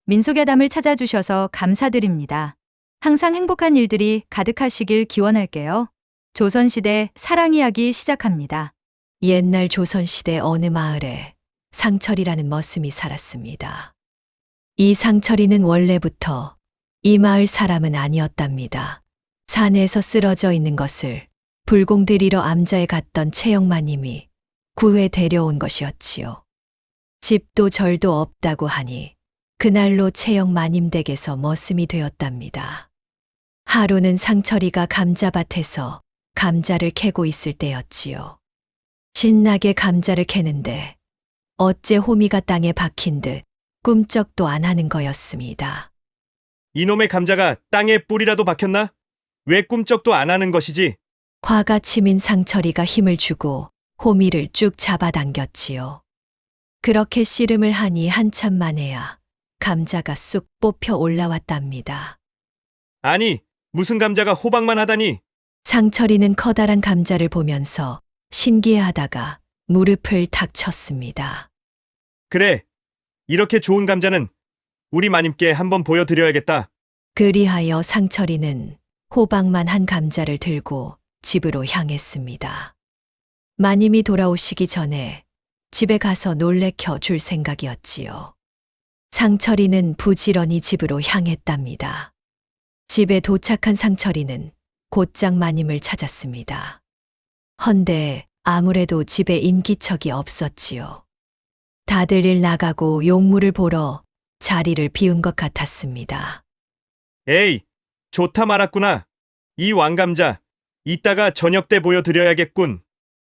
민속야담을 찾아주셔서 감사드립니다. 항상 행복한 일들이 가득하시길 기원할게요. 조선시대 사랑 이야기 시작합니다. 옛날 조선시대 어느 마을에 상철이라는 머슴이 살았습니다. 이 상철이는 원래부터 이 마을 사람은 아니었답니다. 산에서 쓰러져 있는 것을 불공 들이러 암자에 갔던 최영마님이 구해 데려온 것이었지요. 집도 절도 없다고 하니 그날로 최영마님 댁에서 머슴이 되었답니다. 하루는 상철이가 감자밭에서 감자를 캐고 있을 때였지요. 신나게 감자를 캐는데 어째 호미가 땅에 박힌 듯 꿈쩍도 안 하는 거였습니다. 이놈의 감자가 땅에 뿌리라도 박혔나? 왜 꿈쩍도 안 하는 것이지? 화가 치민 상철이가 힘을 주고 호미를 쭉 잡아당겼지요. 그렇게 씨름을 하니 한참 만에야 감자가 쑥 뽑혀 올라왔답니다. 아니, 무슨 감자가 호박만 하다니? 상철이는 커다란 감자를 보면서 신기해하다가 무릎을 탁 쳤습니다. 그래, 이렇게 좋은 감자는 우리 마님께 한번 보여드려야겠다. 그리하여 상철이는 호박만 한 감자를 들고 집으로 향했습니다. 마님이 돌아오시기 전에 집에 가서 놀래켜 줄 생각이었지요. 상철이는 부지런히 집으로 향했답니다. 집에 도착한 상철이는 곧장 마님을 찾았습니다. 헌데 아무래도 집에 인기척이 없었지요. 다들 일 나가고 용무를 보러 자리를 비운 것 같았습니다. 에이, 좋다 말았구나. 이 왕감자, 이따가 저녁 때 보여드려야겠군.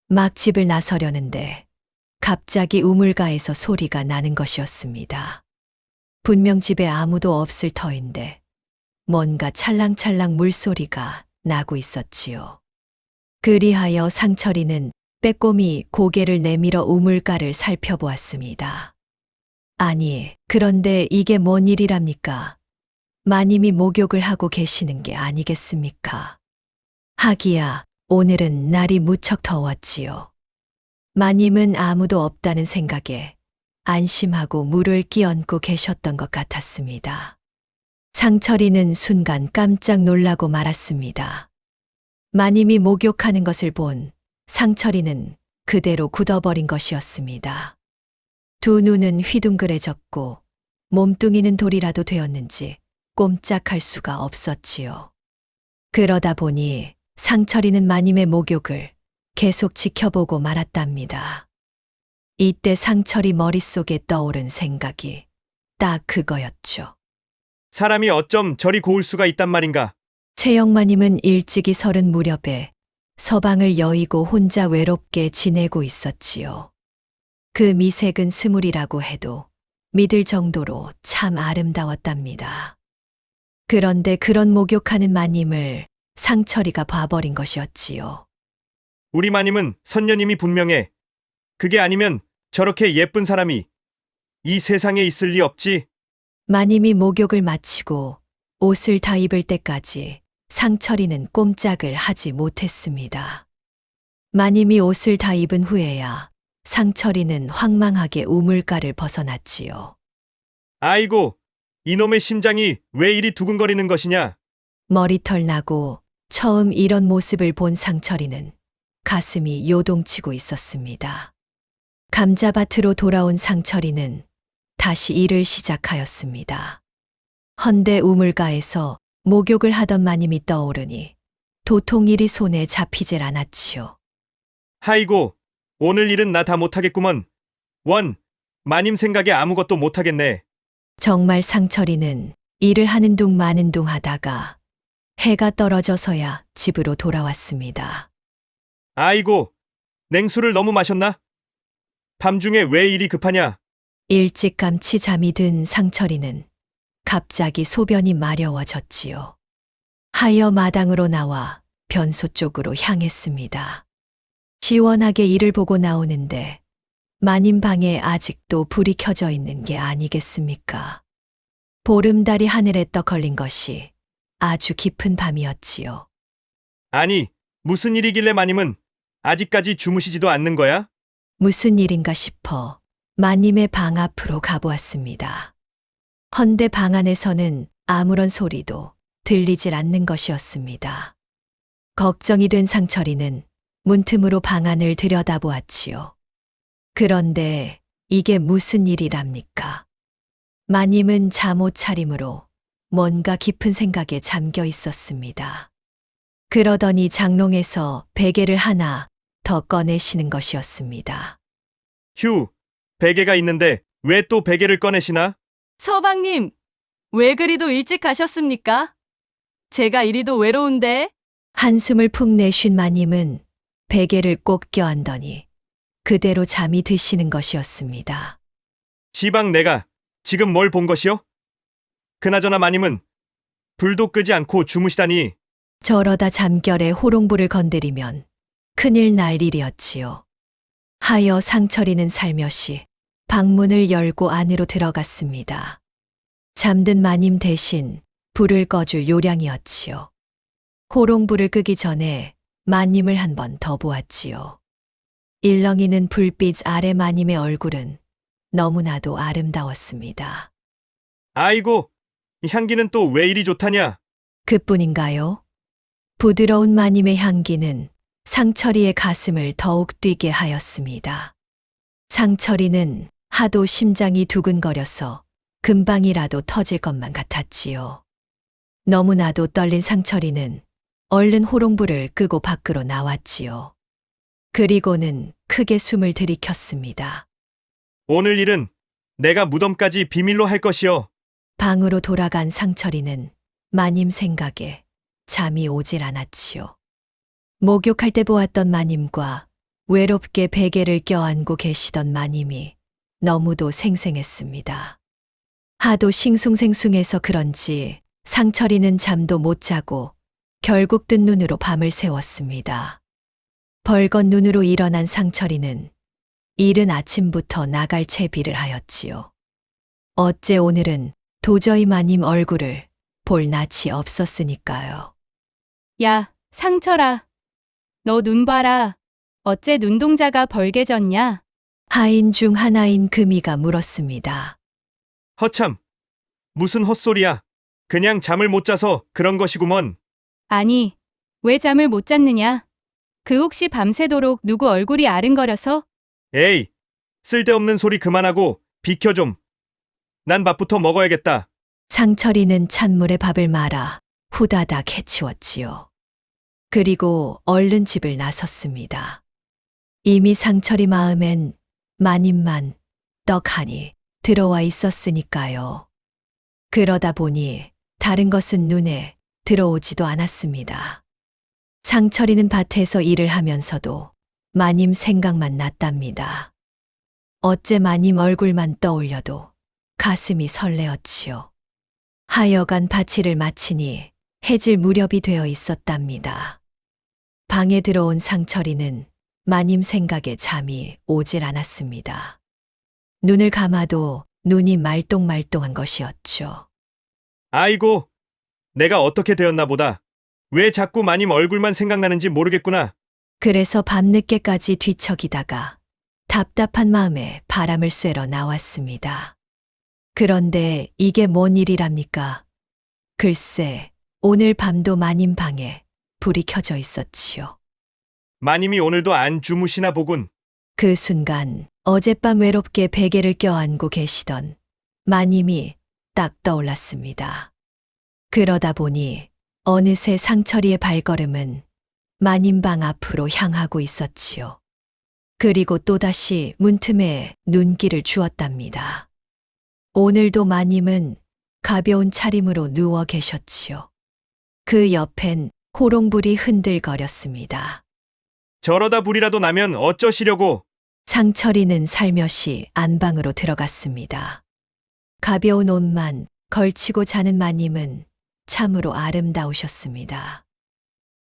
막 집을 나서려는데 갑자기 우물가에서 소리가 나는 것이었습니다. 분명 집에 아무도 없을 터인데 뭔가 찰랑찰랑 물소리가 나고 있었지요. 그리하여 상철이는 빼꼼히 고개를 내밀어 우물가를 살펴보았습니다. 아니, 그런데 이게 뭔 일이랍니까? 마님이 목욕을 하고 계시는 게 아니겠습니까? 하기야, 오늘은 날이 무척 더웠지요. 마님은 아무도 없다는 생각에 안심하고 물을 끼얹고 계셨던 것 같았습니다. 상철이는 순간 깜짝 놀라고 말았습니다. 마님이 목욕하는 것을 본 상철이는 그대로 굳어버린 것이었습니다. 두 눈은 휘둥그레졌고 몸뚱이는 돌이라도 되었는지 꼼짝할 수가 없었지요. 그러다 보니 상철이는 마님의 목욕을 계속 지켜보고 말았답니다. 이때 상철이 머릿속에 떠오른 생각이 딱 그거였죠. 사람이 어쩜 저리 고울 수가 있단 말인가? 최영마님은 일찍이 서른 무렵에 서방을 여의고 혼자 외롭게 지내고 있었지요. 그 미색은 스물이라고 해도 믿을 정도로 참 아름다웠답니다. 그런데 그런 목욕하는 마님을 상철이가 봐버린 것이었지요. 우리 마님은 선녀님이 분명해. 그게 아니면 저렇게 예쁜 사람이 이 세상에 있을 리 없지. 마님이 목욕을 마치고 옷을 다 입을 때까지 상철이는 꼼짝을 하지 못했습니다. 마님이 옷을 다 입은 후에야 상철이는 황망하게 우물가를 벗어났지요. 아이고, 이놈의 심장이 왜 이리 두근거리는 것이냐? 머리털 나고 처음 이런 모습을 본 상철이는 가슴이 요동치고 있었습니다. 감자밭으로 돌아온 상철이는 다시 일을 시작하였습니다. 헌데 우물가에서 목욕을 하던 마님이 떠오르니 도통 일이 손에 잡히질 않았지요. 아이고, 오늘 일은 나 다 못하겠구먼. 마님 생각에 아무것도 못하겠네. 정말 상철이는 일을 하는 둥 마는 둥 하다가 해가 떨어져서야 집으로 돌아왔습니다. 아이고, 냉수를 너무 마셨나? 밤중에 왜 일이 급하냐? 일찌감치 잠이 든 상철이는 갑자기 소변이 마려워졌지요. 하여 마당으로 나와 변소 쪽으로 향했습니다. 시원하게 이를 보고 나오는데 마님 방에 아직도 불이 켜져 있는 게 아니겠습니까? 보름달이 하늘에 떠 걸린 것이 아주 깊은 밤이었지요. 아니, 무슨 일이길래 마님은 아직까지 주무시지도 않는 거야? 무슨 일인가 싶어 마님의 방 앞으로 가보았습니다. 헌데 방 안에서는 아무런 소리도 들리질 않는 것이었습니다. 걱정이 된 상철이는 문틈으로 방 안을 들여다보았지요. 그런데 이게 무슨 일이랍니까? 마님은 잠옷 차림으로 뭔가 깊은 생각에 잠겨 있었습니다. 그러더니 장롱에서 베개를 하나 더 꺼내시는 것이었습니다. 휴, 베개가 있는데 왜 또 베개를 꺼내시나? 서방님, 왜 그리도 일찍 가셨습니까? 제가 이리도 외로운데. 한숨을 푹 내쉰 마님은 베개를 꼭 껴안더니 그대로 잠이 드시는 것이었습니다. 지방 내가 지금 뭘 본 것이요? 그나저나 마님은 불도 끄지 않고 주무시다니. 저러다 잠결에 호롱불을 건드리면 큰일 날 일이었지요. 하여 상철이는 살며시 방문을 열고 안으로 들어갔습니다. 잠든 마님 대신 불을 꺼줄 요량이었지요. 호롱불을 끄기 전에 마님을 한 번 더 보았지요. 일렁이는 불빛 아래 마님의 얼굴은 너무나도 아름다웠습니다. 아이고, 이 향기는 또 왜 이리 좋다냐? 그뿐인가요? 부드러운 마님의 향기는 상철이의 가슴을 더욱 뛰게 하였습니다. 상철이는 하도 심장이 두근거려서 금방이라도 터질 것만 같았지요. 너무나도 떨린 상철이는 얼른 호롱불을 끄고 밖으로 나왔지요. 그리고는 크게 숨을 들이켰습니다. 오늘 일은 내가 무덤까지 비밀로 할 것이요. 방으로 돌아간 상철이는 마님 생각에 잠이 오질 않았지요. 목욕할 때 보았던 마님과 외롭게 베개를 껴안고 계시던 마님이 너무도 생생했습니다. 하도 싱숭생숭해서 그런지 상철이는 잠도 못 자고 결국 뜬 눈으로 밤을 새웠습니다. 벌건 눈으로 일어난 상철이는 이른 아침부터 나갈 채비를 하였지요. 어째 오늘은 도저히 마님 얼굴을 볼 낯이 없었으니까요. 야, 상철아. 너 눈 봐라. 어째 눈동자가 벌개졌냐? 하인 중 하나인 금이가 물었습니다. 허참, 무슨 헛소리야. 그냥 잠을 못 자서 그런 것이구먼. 아니, 왜 잠을 못 잤느냐? 그 혹시 밤새도록 누구 얼굴이 아른거려서? 에이, 쓸데없는 소리 그만하고 비켜 좀. 난 밥부터 먹어야겠다. 상철이는 찬물에 밥을 말아 후다닥 해치웠지요. 그리고 얼른 집을 나섰습니다. 이미 상철이 마음엔 마님만 떡하니 들어와 있었으니까요. 그러다 보니 다른 것은 눈에 들어오지도 않았습니다. 상철이는 밭에서 일을 하면서도 마님 생각만 났답니다. 어째 마님 얼굴만 떠올려도 가슴이 설레었지요. 하여간 밭일을 마치니 해질 무렵이 되어 있었답니다. 방에 들어온 상철이는 마님 생각에 잠이 오질 않았습니다. 눈을 감아도 눈이 말똥말똥한 것이었죠. 아이고, 내가 어떻게 되었나 보다. 왜 자꾸 마님 얼굴만 생각나는지 모르겠구나. 그래서 밤늦게까지 뒤척이다가 답답한 마음에 바람을 쐬러 나왔습니다. 그런데 이게 뭔 일이랍니까? 글쎄, 오늘 밤도 마님 방에 불이 켜져 있었지요. 마님이 오늘도 안 주무시나 보군. 그 순간 어젯밤 외롭게 베개를 껴안고 계시던 마님이 딱 떠올랐습니다. 그러다 보니 어느새 상철이의 발걸음은 마님 방 앞으로 향하고 있었지요. 그리고 또다시 문틈에 눈길을 주었답니다. 오늘도 마님은 가벼운 차림으로 누워 계셨지요. 그 옆엔 호롱불이 흔들거렸습니다. 저러다 불이라도 나면 어쩌시려고. 상철이는 살며시 안방으로 들어갔습니다. 가벼운 옷만 걸치고 자는 마님은 참으로 아름다우셨습니다.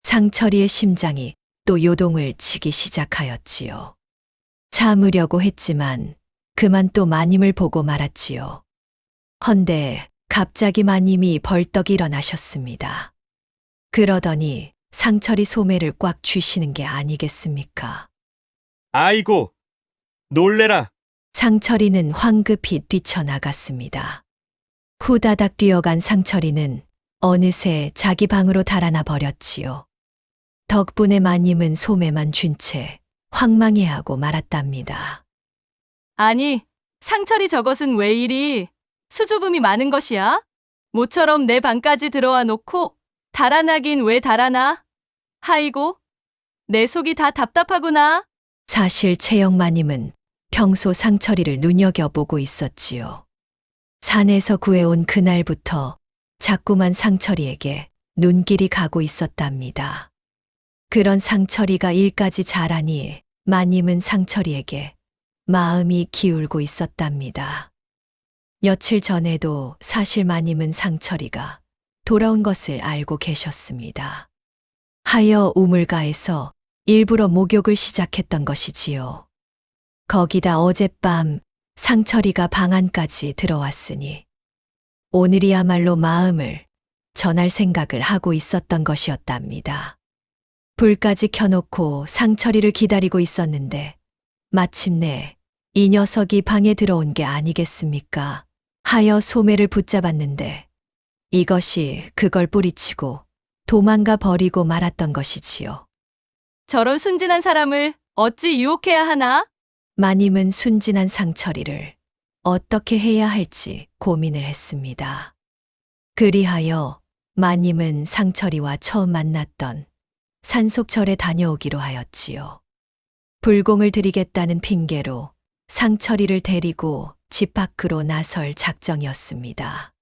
상철이의 심장이 또 요동을 치기 시작하였지요. 참으려고 했지만 그만 또 마님을 보고 말았지요. 헌데 갑자기 마님이 벌떡 일어나셨습니다. 그러더니 상철이 소매를 꽉 쥐시는 게 아니겠습니까? 아이고, 놀래라. 상철이는 황급히 뛰쳐나갔습니다. 후다닥 뛰어간 상철이는 어느새 자기 방으로 달아나 버렸지요. 덕분에 마님은 소매만 쥔 채 황망해하고 말았답니다. 아니, 상철이 저것은 왜 이리 수줍음이 많은 것이야? 모처럼 내 방까지 들어와 놓고 달아나긴 왜 달아나? 하이고, 내 속이 다 답답하구나. 사실 채영마님은 평소 상철이를 눈여겨보고 있었지요. 산에서 구해온 그날부터 자꾸만 상철이에게 눈길이 가고 있었답니다. 그런 상철이가 일까지 잘하니 마님은 상철이에게 마음이 기울고 있었답니다. 며칠 전에도 사실 마님은 상철이가 돌아온 것을 알고 계셨습니다. 하여 우물가에서 일부러 목욕을 시작했던 것이지요. 거기다 어젯밤 상철이가 방 안까지 들어왔으니 오늘이야말로 마음을 전할 생각을 하고 있었던 것이었답니다. 불까지 켜놓고 상철이를 기다리고 있었는데 마침내 이 녀석이 방에 들어온 게 아니겠습니까? 하여 소매를 붙잡았는데 이것이 그걸 뿌리치고 도망가 버리고 말았던 것이지요. 저런 순진한 사람을 어찌 유혹해야 하나? 마님은 순진한 상철이를 어떻게 해야 할지 고민을 했습니다. 그리하여 마님은 상철이와 처음 만났던 산속절에 다녀오기로 하였지요. 불공을 들이겠다는 핑계로 상철이를 데리고 집 밖으로 나설 작정이었습니다.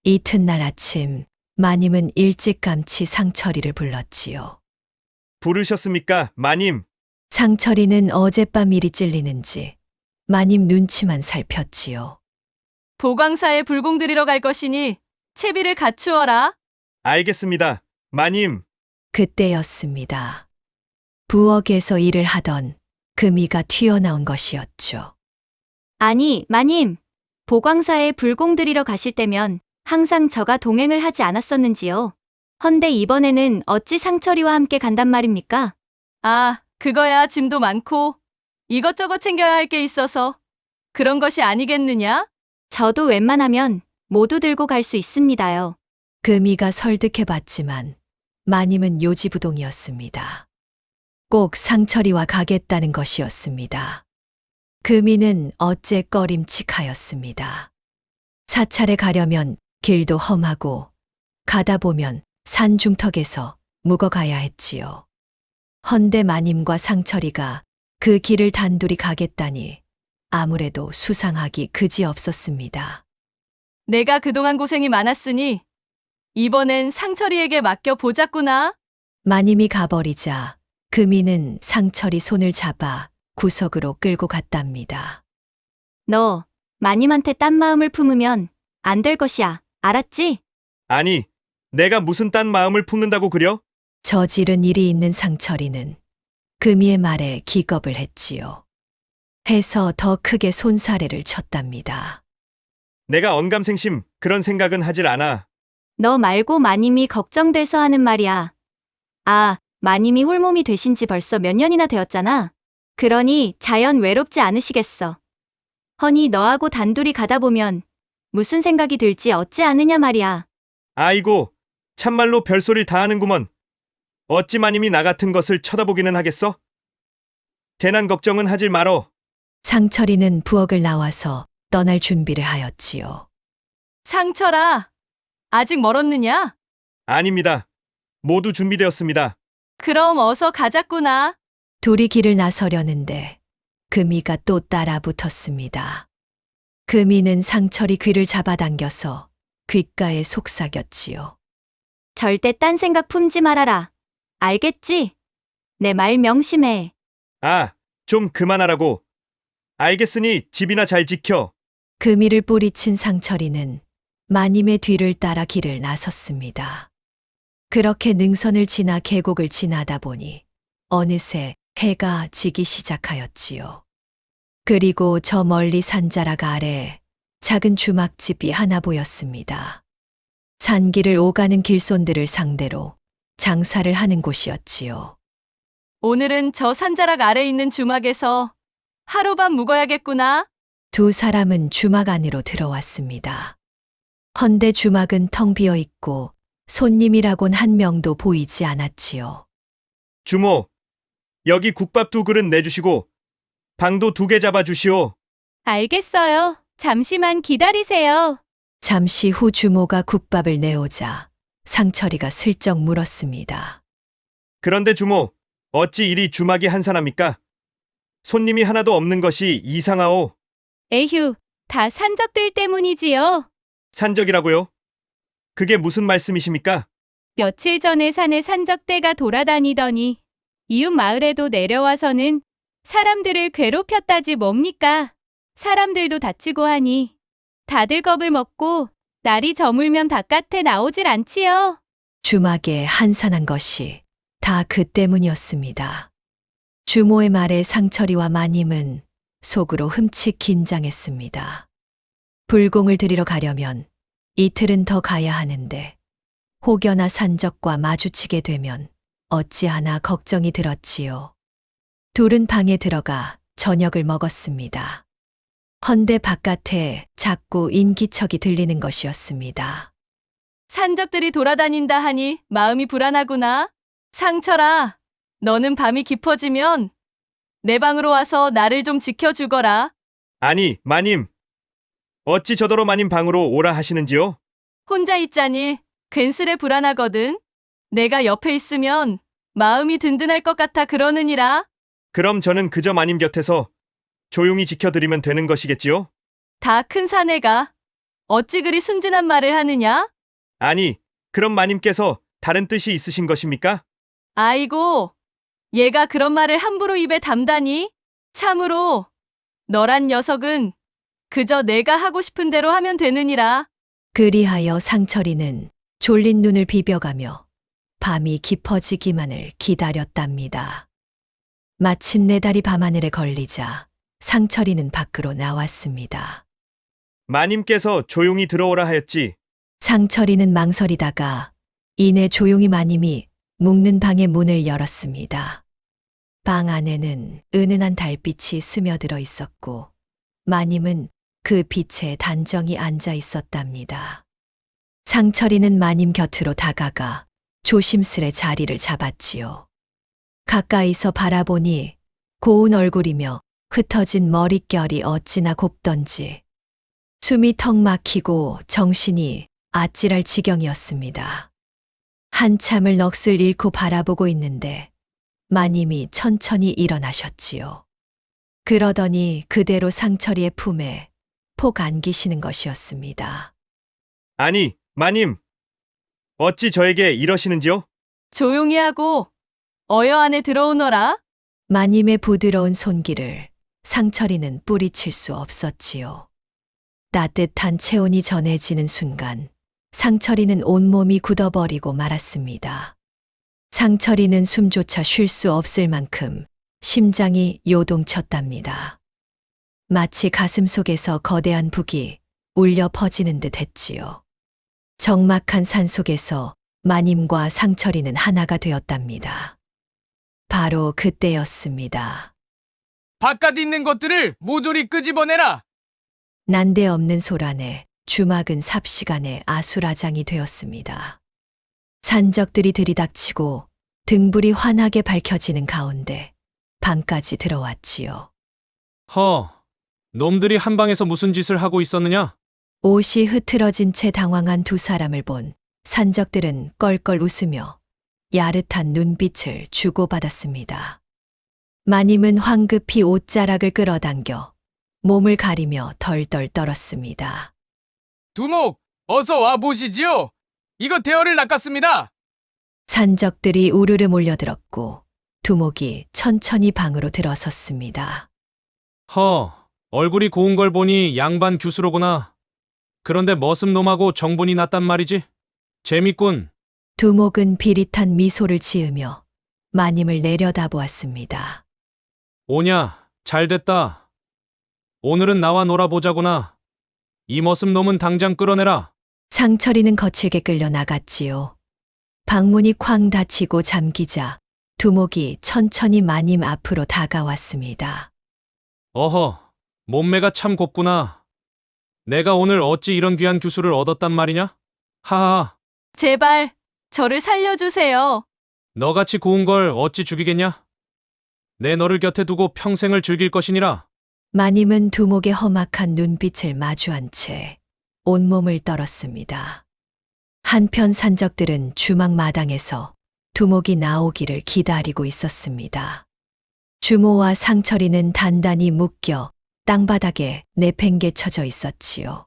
이튿날 아침 마님은 일찌감치 상철이를 불렀지요. 부르셨습니까, 마님? 상철이는 어젯밤 일이 찔리는지 마님 눈치만 살폈지요. 보광사에 불공 들이러 갈 것이니 채비를 갖추어라. 알겠습니다, 마님. 그때였습니다. 부엌에서 일을 하던 금이가 튀어나온 것이었죠. 아니, 마님. 보광사에 불공 들이러 가실 때면 항상 저가 동행을 하지 않았었는지요? 헌데 이번에는 어찌 상철이와 함께 간단 말입니까? 아, 그거야 짐도 많고 이것저것 챙겨야 할 게 있어서 그런 것이 아니겠느냐? 저도 웬만하면 모두 들고 갈 수 있습니다요. 금이가 설득해봤지만 마님은 요지부동이었습니다. 꼭 상철이와 가겠다는 것이었습니다. 금이는 어째 꺼림칙하였습니다. 사찰에 가려면 길도 험하고 가다 보면 산 중턱에서 묵어가야 했지요. 헌데 마님과 상철이가 그 길을 단둘이 가겠다니 아무래도 수상하기 그지없었습니다. 내가 그동안 고생이 많았으니 이번엔 상철이에게 맡겨 보자꾸나. 마님이 가버리자 금이는 상철이 손을 잡아 구석으로 끌고 갔답니다. 너 마님한테 딴 마음을 품으면 안 될 것이야. 알았지? 아니, 내가 무슨 딴 마음을 품는다고 그려? 저지른 일이 있는 상철이는 금이의 말에 기겁을 했지요. 해서 더 크게 손사래를 쳤답니다. 내가 언감생심 그런 생각은 하질 않아. 너 말고 마님이 걱정돼서 하는 말이야. 아, 마님이 홀몸이 되신 지 벌써 몇 년이나 되었잖아. 그러니 자연 외롭지 않으시겠어. 허니 너하고 단둘이 가다 보면 무슨 생각이 들지 어찌 아느냐 말이야. 아이고, 참말로 별소리를 다 하는구먼. 어찌 마님이 나 같은 것을 쳐다보기는 하겠어? 괜한 걱정은 하질 말어. 상철이는 부엌을 나와서 떠날 준비를 하였지요. 상철아, 아직 멀었느냐? 아닙니다. 모두 준비되었습니다. 그럼 어서 가자꾸나. 둘이 길을 나서려는데 금이가 또 따라 붙었습니다. 금이는 상철이 귀를 잡아당겨서 귓가에 속삭였지요. 절대 딴 생각 품지 말아라. 알겠지? 내 말 명심해. 아, 좀 그만하라고. 알겠으니 집이나 잘 지켜. 금이를 뿌리친 상철이는 마님의 뒤를 따라 길을 나섰습니다. 그렇게 능선을 지나 계곡을 지나다 보니 어느새 해가 지기 시작하였지요. 그리고 저 멀리 산자락 아래 작은 주막집이 하나 보였습니다. 산길을 오가는 길손들을 상대로 장사를 하는 곳이었지요. 오늘은 저 산자락 아래 있는 주막에서 하룻밤 묵어야겠구나. 두 사람은 주막 안으로 들어왔습니다. 헌데 주막은 텅 비어 있고 손님이라곤 한 명도 보이지 않았지요. 주모, 여기 국밥 2그릇 내주시고 방도 2개 잡아주시오. 알겠어요. 잠시만 기다리세요. 잠시 후 주모가 국밥을 내오자 상철이가 슬쩍 물었습니다. 그런데 주모, 어찌 이리 주막이 한산합니까? 손님이 하나도 없는 것이 이상하오. 에휴, 다 산적들 때문이지요. 산적이라고요? 그게 무슨 말씀이십니까? 며칠 전에 산에 산적대가 돌아다니더니 이웃 마을에도 내려와서는 사람들을 괴롭혔다지 뭡니까? 사람들도 다치고 하니 다들 겁을 먹고 날이 저물면 바깥에 나오질 않지요. 주막에 한산한 것이 다 그 때문이었습니다. 주모의 말에 상철이와 마님은 속으로 흠칫 긴장했습니다. 불공을 들이러 가려면 이틀은 더 가야 하는데 혹여나 산적과 마주치게 되면 어찌하나 걱정이 들었지요. 둘은 방에 들어가 저녁을 먹었습니다. 헌데 바깥에 자꾸 인기척이 들리는 것이었습니다. 산적들이 돌아다닌다 하니 마음이 불안하구나. 상철아, 너는 밤이 깊어지면 내 방으로 와서 나를 좀 지켜주거라. 아니, 마님. 어찌 저더러 마님 방으로 오라 하시는지요? 혼자 있자니 괜스레 불안하거든. 내가 옆에 있으면 마음이 든든할 것 같아 그러느니라. 그럼 저는 그저 마님 곁에서 조용히 지켜드리면 되는 것이겠지요? 다 큰 사내가 어찌 그리 순진한 말을 하느냐? 아니, 그럼 마님께서 다른 뜻이 있으신 것입니까? 아이고, 얘가 그런 말을 함부로 입에 담다니? 참으로 너란 녀석은 그저 내가 하고 싶은 대로 하면 되느니라. 그리하여 상철이는 졸린 눈을 비벼가며 밤이 깊어지기만을 기다렸답니다. 마침내 달이 밤하늘에 걸리자 상철이는 밖으로 나왔습니다. 마님께서 조용히 들어오라 하였지. 상철이는 망설이다가 이내 조용히 마님이 묵는 방의 문을 열었습니다. 방 안에는 은은한 달빛이 스며들어 있었고 마님은 그 빛에 단정히 앉아 있었답니다. 상철이는 마님 곁으로 다가가 조심스레 자리를 잡았지요. 가까이서 바라보니 고운 얼굴이며 흩어진 머릿결이 어찌나 곱던지 숨이 턱 막히고 정신이 아찔할 지경이었습니다. 한참을 넋을 잃고 바라보고 있는데 마님이 천천히 일어나셨지요. 그러더니 그대로 상철이의 품에 폭 안기시는 것이었습니다. 아니, 마님. 어찌 저에게 이러시는지요? 조용히 하고 어여 안에 들어오너라. 마님의 부드러운 손길을 상철이는 뿌리칠 수 없었지요. 따뜻한 체온이 전해지는 순간 상철이는 온몸이 굳어버리고 말았습니다. 상철이는 숨조차 쉴 수 없을 만큼 심장이 요동쳤답니다. 마치 가슴 속에서 거대한 북이 울려 퍼지는 듯 했지요. 적막한 산속에서 마님과 상철이는 하나가 되었답니다. 바로 그때였습니다. 바깥 있는 것들을 모조리 끄집어내라. 난데없는 소란에 주막은 삽시간에 아수라장이 되었습니다. 산적들이 들이닥치고 등불이 환하게 밝혀지는 가운데 밤까지 들어왔지요. 놈들이 한방에서 무슨 짓을 하고 있었느냐? 옷이 흐트러진 채 당황한 두 사람을 본 산적들은 껄껄 웃으며 야릇한 눈빛을 주고받았습니다. 마님은 황급히 옷자락을 끌어당겨 몸을 가리며 덜덜 떨었습니다. 두목, 어서 와 보시지요. 이거 대어를 낚았습니다. 산적들이 우르르 몰려들었고 두목이 천천히 방으로 들어섰습니다. 얼굴이 고운 걸 보니 양반 규수로구나. 그런데 머슴놈하고 정분이 났단 말이지. 재밌군. 두목은 비릿한 미소를 지으며 마님을 내려다보았습니다. 오냐, 잘됐다. 오늘은 나와 놀아보자구나. 이 머슴놈은 당장 끌어내라. 상철이는 거칠게 끌려 나갔지요. 방문이 쾅 닫히고 잠기자 두목이 천천히 마님 앞으로 다가왔습니다. 몸매가 참 곱구나. 내가 오늘 어찌 이런 귀한 규수를 얻었단 말이냐? 하하, 제발 저를 살려주세요. 너같이 고운 걸 어찌 죽이겠냐? 내 너를 곁에 두고 평생을 즐길 것이니라. 마님은 두목의 험악한 눈빛을 마주한 채 온몸을 떨었습니다. 한편 산적들은 주막 마당에서 두목이 나오기를 기다리고 있었습니다. 주모와 상철이는 단단히 묶여 땅바닥에 내팽개쳐져 있었지요.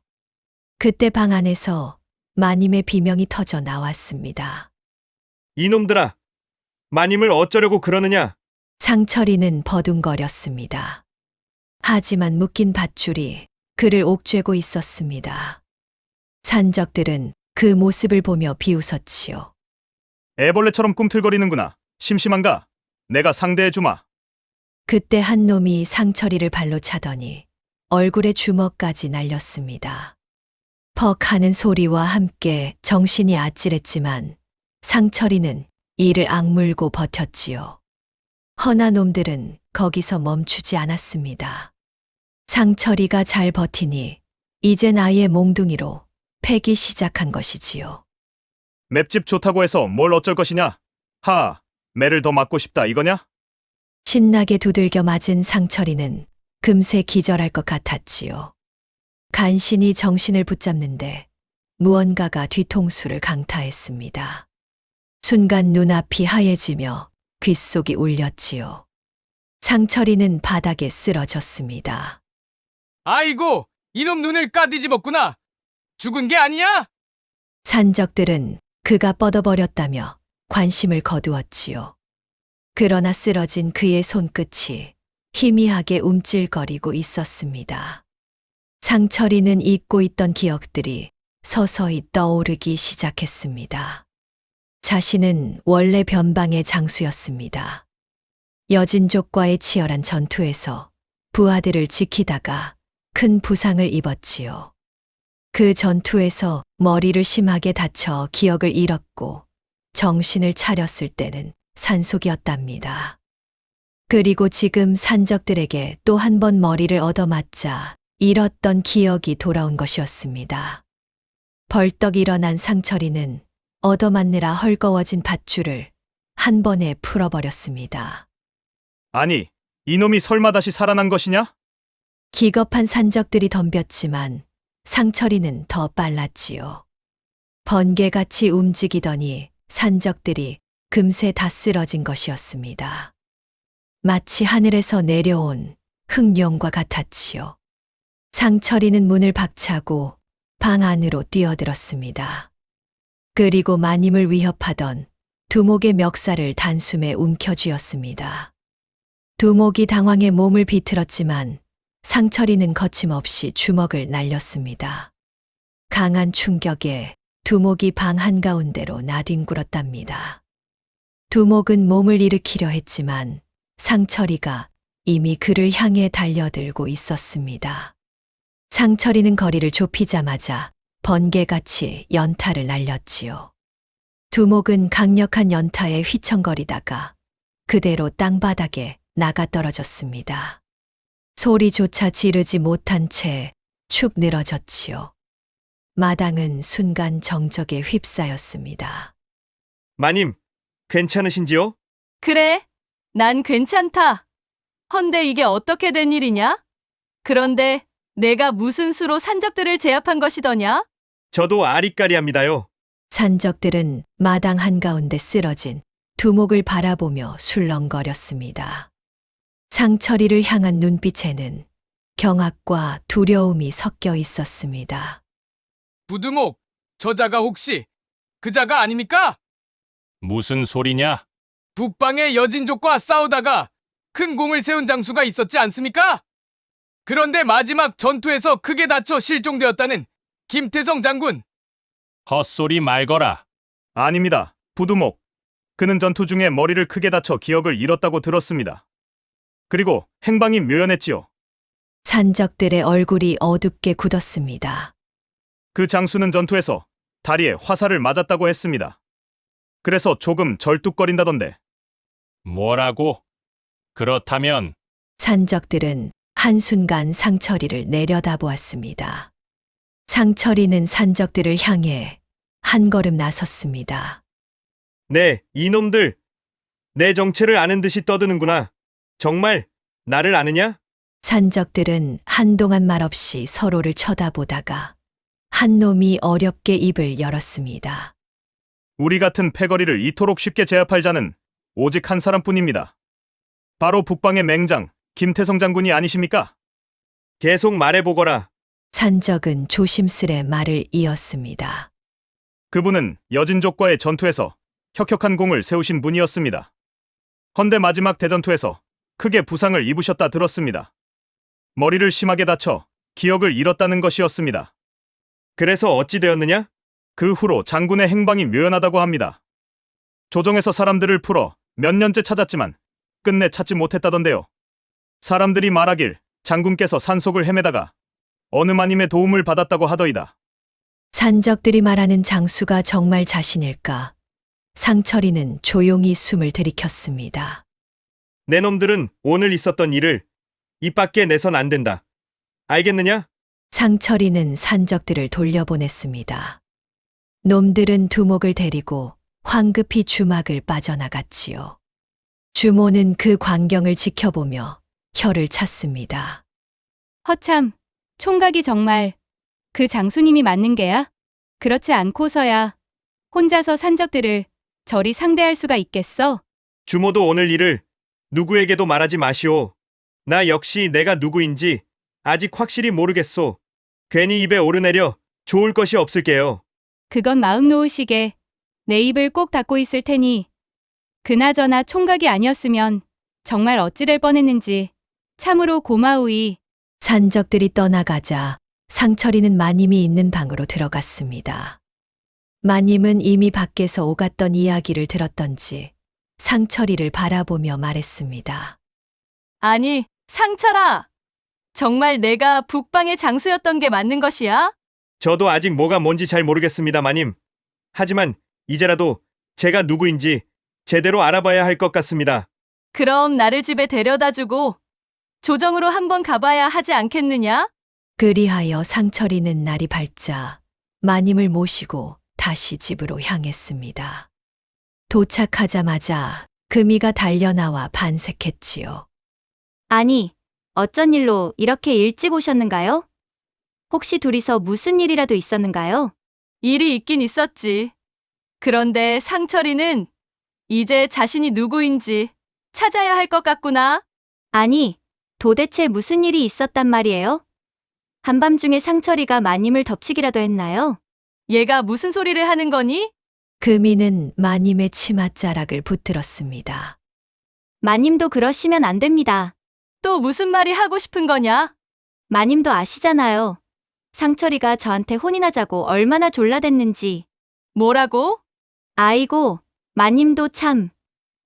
그때 방 안에서 마님의 비명이 터져 나왔습니다. 이놈들아, 마님을 어쩌려고 그러느냐? 상철이는 버둥거렸습니다. 하지만 묶인 밧줄이 그를 옥죄고 있었습니다. 산적들은 그 모습을 보며 비웃었지요. 애벌레처럼 꿈틀거리는구나. 심심한가? 내가 상대해주마. 그때 한 놈이 상철이를 발로 차더니 얼굴에 주먹까지 날렸습니다. 퍽 하는 소리와 함께 정신이 아찔했지만 상철이는 이를 악물고 버텼지요. 허나 놈들은 거기서 멈추지 않았습니다. 상철이가 잘 버티니 이젠 아예 몽둥이로 패기 시작한 것이지요. 맵집 좋다고 해서 뭘 어쩔 것이냐? 하, 매를 더 맞고 싶다 이거냐? 신나게 두들겨 맞은 상철이는 금세 기절할 것 같았지요. 간신히 정신을 붙잡는데 무언가가 뒤통수를 강타했습니다. 순간 눈앞이 하얘지며 귓속이 울렸지요. 상철이는 바닥에 쓰러졌습니다. 아이고, 이놈 눈을 까뒤집었구나. 죽은 게 아니야? 산적들은 그가 뻗어버렸다며 관심을 거두었지요. 그러나 쓰러진 그의 손끝이 희미하게 움찔거리고 있었습니다. 상철이는 잊고 있던 기억들이 서서히 떠오르기 시작했습니다. 자신은 원래 변방의 장수였습니다. 여진족과의 치열한 전투에서 부하들을 지키다가 큰 부상을 입었지요. 그 전투에서 머리를 심하게 다쳐 기억을 잃었고 정신을 차렸을 때는 산속이었답니다. 그리고 지금 산적들에게 또 한 번 머리를 얻어맞자 잃었던 기억이 돌아온 것이었습니다. 벌떡 일어난 상철이는 얻어맞느라 헐거워진 밧줄을 한 번에 풀어버렸습니다. 아니, 이놈이 설마 다시 살아난 것이냐? 기겁한 산적들이 덤볐지만 상철이는 더 빨랐지요. 번개같이 움직이더니 산적들이 금세 다 쓰러진 것이었습니다. 마치 하늘에서 내려온 흑룡과 같았지요. 상철이는 문을 박차고 방 안으로 뛰어들었습니다. 그리고 마님을 위협하던 두목의 멱살을 단숨에 움켜쥐었습니다. 두목이 당황해 몸을 비틀었지만 상철이는 거침없이 주먹을 날렸습니다. 강한 충격에 두목이 방 한가운데로 나뒹굴었답니다. 두목은 몸을 일으키려 했지만 상철이가 이미 그를 향해 달려들고 있었습니다. 상철이는 거리를 좁히자마자 번개같이 연타를 날렸지요. 두목은 강력한 연타에 휘청거리다가 그대로 땅바닥에 나가 떨어졌습니다. 소리조차 지르지 못한 채 축 늘어졌지요. 마당은 순간 정적에 휩싸였습니다. 마님, 괜찮으신지요? 그래, 난 괜찮다. 헌데 이게 어떻게 된 일이냐? 그런데 내가 무슨 수로 산적들을 제압한 것이더냐? 저도 아리까리합니다요. 산적들은 마당 한가운데 쓰러진 두목을 바라보며 술렁거렸습니다. 상철이를 향한 눈빛에는 경악과 두려움이 섞여 있었습니다. 부두목, 저 자가 혹시 그 자가 아닙니까? 무슨 소리냐? 북방의 여진족과 싸우다가 큰 공을 세운 장수가 있었지 않습니까? 그런데 마지막 전투에서 크게 다쳐 실종되었다는 김태성 장군. 헛소리 말거라. 아닙니다. 부두목. 그는 전투 중에 머리를 크게 다쳐 기억을 잃었다고 들었습니다. 그리고 행방이 묘연했지요. 산적들의 얼굴이 어둡게 굳었습니다. 그 장수는 전투에서 다리에 화살을 맞았다고 했습니다. 그래서 조금 절뚝거린다던데. 뭐라고? 그렇다면 산적들은 한순간 상철이를 내려다보았습니다. 상철이는 산적들을 향해 한 걸음 나섰습니다. 네, 이놈들. 내 정체를 아는 듯이 떠드는구나. 정말 나를 아느냐? 산적들은 한동안 말없이 서로를 쳐다보다가 한 놈이 어렵게 입을 열었습니다. 우리 같은 패거리를 이토록 쉽게 제압할 자는 오직 한 사람뿐입니다. 바로 북방의 맹장 김태성 장군이 아니십니까? 계속 말해보거라. 산적은 조심스레 말을 이었습니다. 그분은 여진족과의 전투에서 혁혁한 공을 세우신 분이었습니다. 헌데 마지막 대전투에서 크게 부상을 입으셨다 들었습니다. 머리를 심하게 다쳐 기억을 잃었다는 것이었습니다. 그래서 어찌 되었느냐? 그 후로 장군의 행방이 묘연하다고 합니다. 조정에서 사람들을 풀어 몇 년째 찾았지만 끝내 찾지 못했다던데요. 사람들이 말하길 장군께서 산속을 헤매다가 어느 마님의 도움을 받았다고 하더이다. 산적들이 말하는 장수가 정말 자신일까? 상철이는 조용히 숨을 들이켰습니다. 내 놈들은 오늘 있었던 일을 입 밖에 내선 안 된다. 알겠느냐? 상철이는 산적들을 돌려보냈습니다. 놈들은 두목을 데리고 황급히 주막을 빠져나갔지요. 주모는 그 광경을 지켜보며 혀를 찼습니다. 허참, 총각이 정말 그 장수님이 맞는 게야? 그렇지 않고서야 혼자서 산적들을 저리 상대할 수가 있겠어? 주모도 오늘 일을 누구에게도 말하지 마시오. 나 역시 내가 누구인지 아직 확실히 모르겠소. 괜히 입에 오르내려 좋을 것이 없을게요. 그건 마음 놓으시게 내 입을 꼭 닫고 있을 테니 그나저나 총각이 아니었으면 정말 어찌 될 뻔했는지 참으로 고마우이. 산적들이 떠나가자 상철이는 마님이 있는 방으로 들어갔습니다. 마님은 이미 밖에서 오갔던 이야기를 들었던지 상철이를 바라보며 말했습니다. 아니, 상철아. 정말 내가 북방의 장수였던 게 맞는 것이야? 저도 아직 뭐가 뭔지 잘 모르겠습니다, 마님. 하지만 이제라도 제가 누구인지 제대로 알아봐야 할 것 같습니다. 그럼 나를 집에 데려다주고 조정으로 한번 가봐야 하지 않겠느냐? 그리하여 상철이는 날이 밝자 마님을 모시고 다시 집으로 향했습니다. 도착하자마자 금이가 달려나와 반색했지요. 아니, 어쩐 일로 이렇게 일찍 오셨는가요? 혹시 둘이서 무슨 일이라도 있었는가요? 일이 있긴 있었지. 그런데 상철이는 이제 자신이 누구인지 찾아야 할 것 같구나. 아니, 도대체 무슨 일이 있었단 말이에요? 한밤중에 상철이가 마님을 덮치기라도 했나요? 얘가 무슨 소리를 하는 거니? 금이는 마님의 치맛자락을 붙들었습니다. 마님도 그러시면 안 됩니다. 또 무슨 말이 하고 싶은 거냐? 마님도 아시잖아요. 상철이가 저한테 혼인하자고 얼마나 졸라댔는지. 뭐라고? 아이고, 마님도 참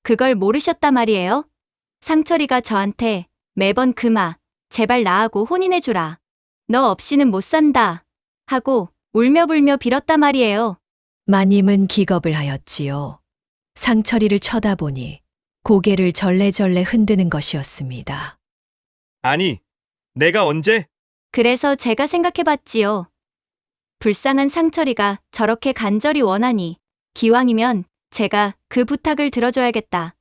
그걸 모르셨단 말이에요. 상철이가 저한테 매번 금아, 제발 나하고 혼인해주라. 너 없이는 못 산다. 하고 울며불며 빌었단 말이에요. 마님은 기겁을 하였지요. 상철이를 쳐다보니 고개를 절레절레 흔드는 것이었습니다. 아니, 내가 언제? 그래서 제가 생각해봤지요. 불쌍한 상철이가 저렇게 간절히 원하니 기왕이면 제가 그 부탁을 들어줘야겠다.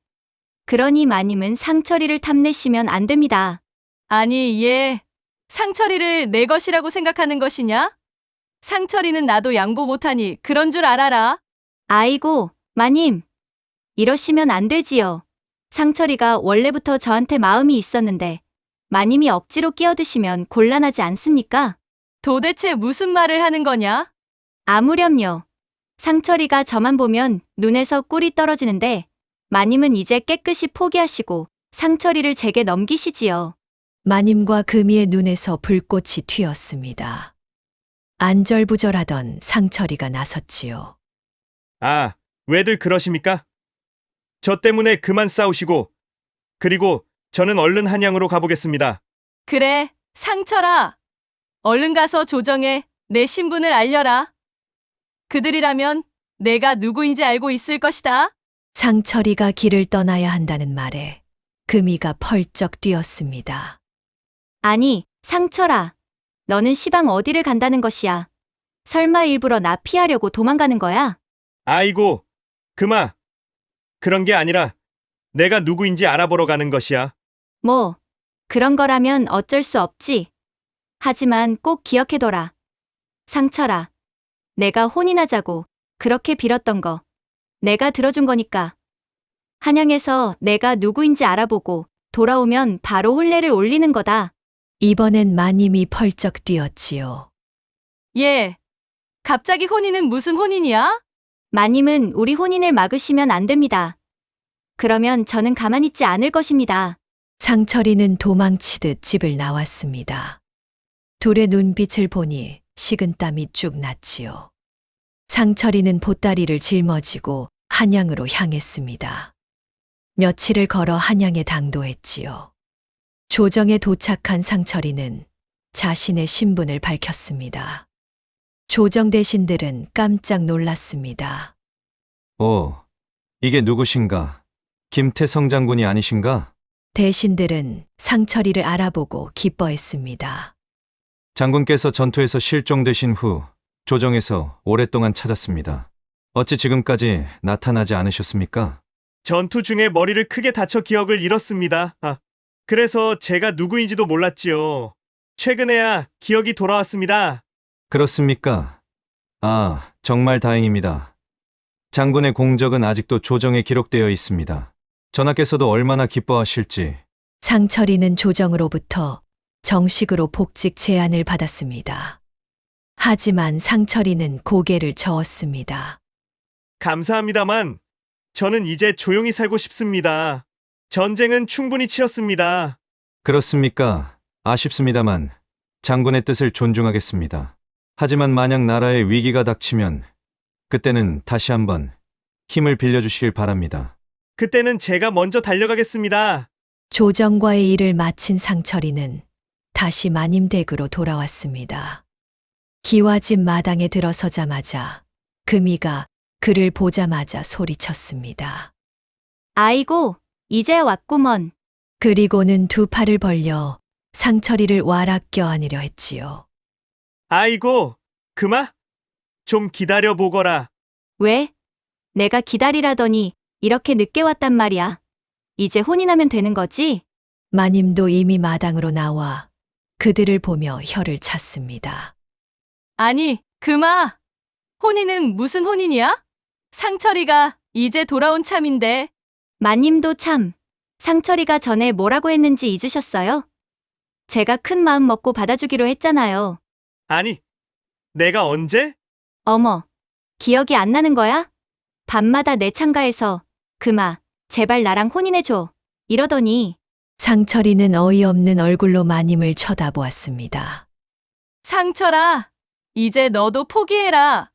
그러니 마님은 상철이를 탐내시면 안 됩니다. 아니, 얘 상철이를 내 것이라고 생각하는 것이냐? 상철이는 나도 양보 못하니 그런 줄 알아라. 아이고, 마님. 이러시면 안 되지요. 상철이가 원래부터 저한테 마음이 있었는데 마님이 억지로 끼어드시면 곤란하지 않습니까? 도대체 무슨 말을 하는 거냐? 아무렴요. 상철이가 저만 보면 눈에서 꿀이 떨어지는데 마님은 이제 깨끗이 포기하시고 상철이를 제게 넘기시지요. 마님과 금이의 눈에서 불꽃이 튀었습니다. 안절부절하던 상철이가 나섰지요. 아, 왜들 그러십니까? 저 때문에 그만 싸우시고, 그리고 저는 얼른 한양으로 가보겠습니다. 그래, 상철아. 얼른 가서 조정에 내 신분을 알려라. 그들이라면 내가 누구인지 알고 있을 것이다. 상철이가 길을 떠나야 한다는 말에 금이가 펄쩍 뛰었습니다. 아니, 상철아. 너는 시방 어디를 간다는 것이야? 설마 일부러 나 피하려고 도망가는 거야? 아이고, 그마. 그런 게 아니라 내가 누구인지 알아보러 가는 것이야. 뭐, 그런 거라면 어쩔 수 없지. 하지만 꼭 기억해둬라. 상철아, 내가 혼인하자고 그렇게 빌었던 거 내가 들어준 거니까. 한양에서 내가 누구인지 알아보고 돌아오면 바로 혼례를 올리는 거다. 이번엔 마님이 펄쩍 뛰었지요. 예. 갑자기 혼인은 무슨 혼인이야? 마님은 우리 혼인을 막으시면 안 됩니다. 그러면 저는 가만히 있지 않을 것입니다. 상철이는 도망치듯 집을 나왔습니다. 둘의 눈빛을 보니 식은땀이 쭉 났지요. 상철이는 보따리를 짊어지고 한양으로 향했습니다. 며칠을 걸어 한양에 당도했지요. 조정에 도착한 상철이는 자신의 신분을 밝혔습니다. 조정 대신들은 깜짝 놀랐습니다. 이게 누구신가? 김태성 장군이 아니신가? 대신들은 상철이를 알아보고 기뻐했습니다. 장군께서 전투에서 실종되신 후 조정에서 오랫동안 찾았습니다. 어찌 지금까지 나타나지 않으셨습니까? 전투 중에 머리를 크게 다쳐 기억을 잃었습니다. 그래서 제가 누구인지도 몰랐지요. 최근에야 기억이 돌아왔습니다. 그렇습니까? 정말 다행입니다. 장군의 공적은 아직도 조정에 기록되어 있습니다. 전하께서도 얼마나 기뻐하실지. 상철이는 조정으로부터 정식으로 복직 제안을 받았습니다. 하지만 상철이는 고개를 저었습니다. 감사합니다만 저는 이제 조용히 살고 싶습니다. 전쟁은 충분히 치렀습니다. 그렇습니까? 아쉽습니다만 장군의 뜻을 존중하겠습니다. 하지만 만약 나라에 위기가 닥치면 그때는 다시 한번 힘을 빌려주시길 바랍니다. 그때는 제가 먼저 달려가겠습니다. 조정과의 일을 마친 상철이는 다시 마님댁으로 돌아왔습니다. 기와집 마당에 들어서자마자 금이가 그를 보자마자 소리쳤습니다. 아이고, 이제 왔구먼. 그리고는 두 팔을 벌려 상철이를 와락 껴안으려 했지요. 아이고, 그마? 좀 기다려 보거라. 왜? 내가 기다리라더니 이렇게 늦게 왔단 말이야. 이제 혼인하면 되는 거지? 마님도 이미 마당으로 나와 그들을 보며 혀를 찼습니다. 아니, 그마. 혼인은 무슨 혼인이야? 상철이가 이제 돌아온 참인데. 마님도 참, 상철이가 전에 뭐라고 했는지 잊으셨어요? 제가 큰 마음 먹고 받아주기로 했잖아요. 아니, 내가 언제? 어머, 기억이 안 나는 거야? 밤마다 내 창가에서 그마, 제발 나랑 혼인해줘. 이러더니 상철이는 어이없는 얼굴로 마님을 쳐다보았습니다. 상철아, 이제 너도 포기해라.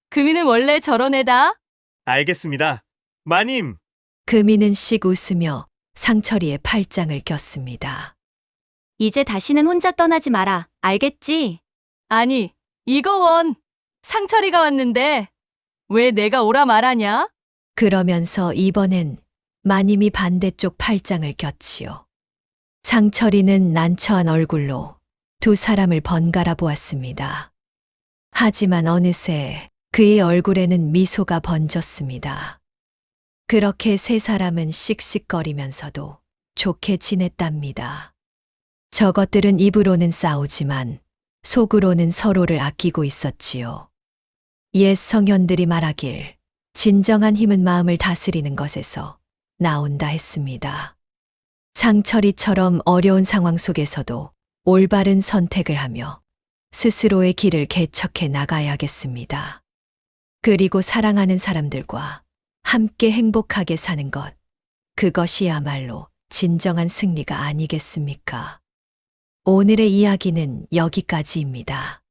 금이는 원래 저런 애다. 알겠습니다. 마님. 금이는 씩 웃으며 상철이의 팔짱을 꼈습니다. 이제 다시는 혼자 떠나지 마라. 알겠지? 아니, 이거 원. 상철이가 왔는데 왜 내가 오라 말하냐? 그러면서 이번엔 마님이 반대쪽 팔짱을 꼈지요. 상철이는 난처한 얼굴로 두 사람을 번갈아 보았습니다. 하지만 어느새 그의 얼굴에는 미소가 번졌습니다. 그렇게 세 사람은 씩씩거리면서도 좋게 지냈답니다. 저것들은 입으로는 싸우지만 속으로는 서로를 아끼고 있었지요. 옛 성현들이 말하길 진정한 힘은 마음을 다스리는 것에서 나온다 했습니다. 상철이처럼 어려운 상황 속에서도 올바른 선택을 하며 스스로의 길을 개척해 나가야겠습니다. 그리고 사랑하는 사람들과 함께 행복하게 사는 것, 그것이야말로 진정한 승리가 아니겠습니까? 오늘의 이야기는 여기까지입니다.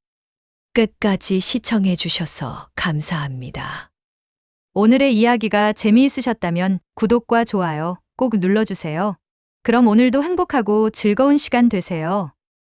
끝까지 시청해 주셔서 감사합니다. 오늘의 이야기가 재미있으셨다면 구독과 좋아요 꼭 눌러주세요. 그럼 오늘도 행복하고 즐거운 시간 되세요.